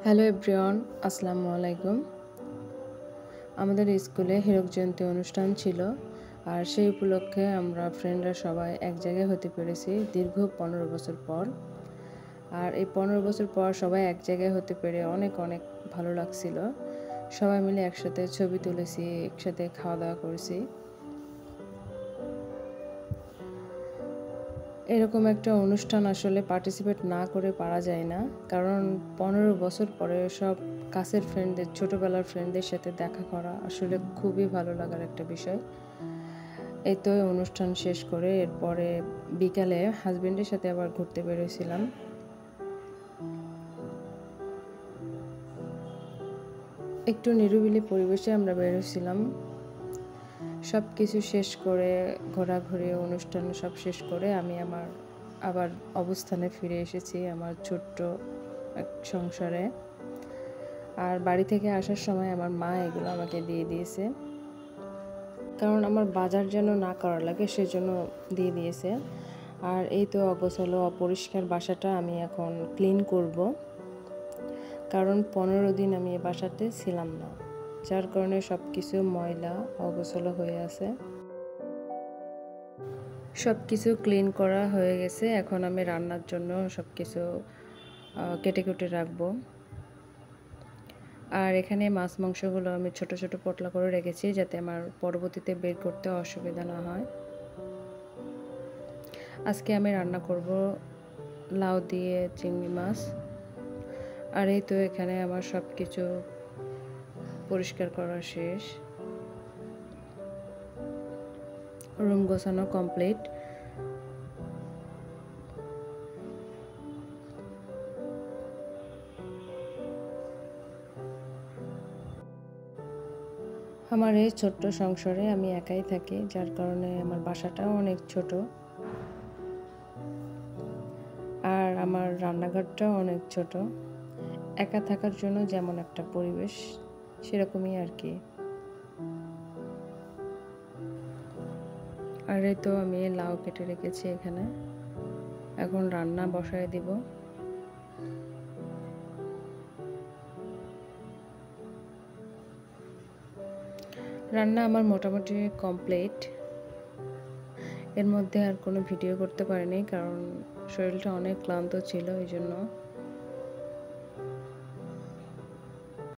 Hello everyone, আসসালামু আলাইকুম। আমাদের স্কুলে হীরক জয়ন্তী অনুষ্ঠান ছিল, আর সেই উপলক্ষে আমরা ফ্রেন্ডরা সবাই এক জায়গায় হতে পেরেছি দীর্ঘ 15 বছর পর। আর এই 15 বছর পর সবাই এক জায়গায় হতে পেরে অনেক অনেক ভালো লাগছিল। সবাই মিলে একসাথে ছবি তুলেছি, একসাথে খাওয়া দাওয়া করেছি। এরকম একটা অনুষ্ঠান আসলে পার্টিসিপেট না করে পারা যায় না, কারণ 15 বছর পরে সব কাছের ফ্রেন্ডদের, ছোটোবেলার ফ্রেন্ডদের সাথে দেখা করা আসলে খুবই ভালো লাগার একটা বিষয়। এই তো অনুষ্ঠান শেষ করে এরপরে বিকালে হাজবেন্ডের সাথে আবার ঘুরতে বেরোছিলাম। একটু নিরিবিলি পরিবেশে আমরা বেরোছিলাম। সব কিছু শেষ করে, ঘোরাঘুরি অনুষ্ঠান সব শেষ করে আমি আমার আবার অবস্থানে ফিরে এসেছি, আমার ছোট্ট এক সংসারে। আর বাড়ি থেকে আসার সময় আমার মা এগুলো আমাকে দিয়ে দিয়েছে, কারণ আমার বাজার যেন না করা লাগে সেজন্য দিয়ে দিয়েছে। আর এই তো অগোছালো অপরিষ্কার বাসাটা আমি এখন ক্লিন করব, কারণ 15 দিন আমি এই বাসাতে ছিলাম না, যার কারণে সব কিছু ময়লা অগোছালো হয়ে আছে। সব কিছু ক্লিন করা হয়ে গেছে, এখন আমি রান্নার জন্য সব কিছু কেটে কুটে রাখবো। আর এখানে মাছ মাংসগুলো আমি ছোট ছোট পটলা করে রেখেছি, যাতে আমার পরবর্তীতে বের করতে অসুবিধা না হয়। আজকে আমি রান্না করব লাউ দিয়ে চিংড়ি মাছ। আর এই তো এখানে আমার সব কিছু পরিষ্কার করা শেষ, রুম গোছানো কমপ্লিট। আমার এই ছোট্ট সংসারে আমি একাই থাকি, যার কারণে আমার বাসাটাও অনেক ছোট, আর আমার রান্নাঘরটাও অনেক ছোট। একা থাকার জন্য যেমন একটা পরিবেশ, সেরকমই আর কি। আর এই তো আমি লাউ কেটে রেখেছি এখানে, এখন রান্না বসায় দিব। রান্না আমার মোটামুটি কমপ্লিট। এর মধ্যে আর কোনো ভিডিও করতে পারিনি, কারণ শরীরটা অনেক ক্লান্ত ছিল, এই জন্য।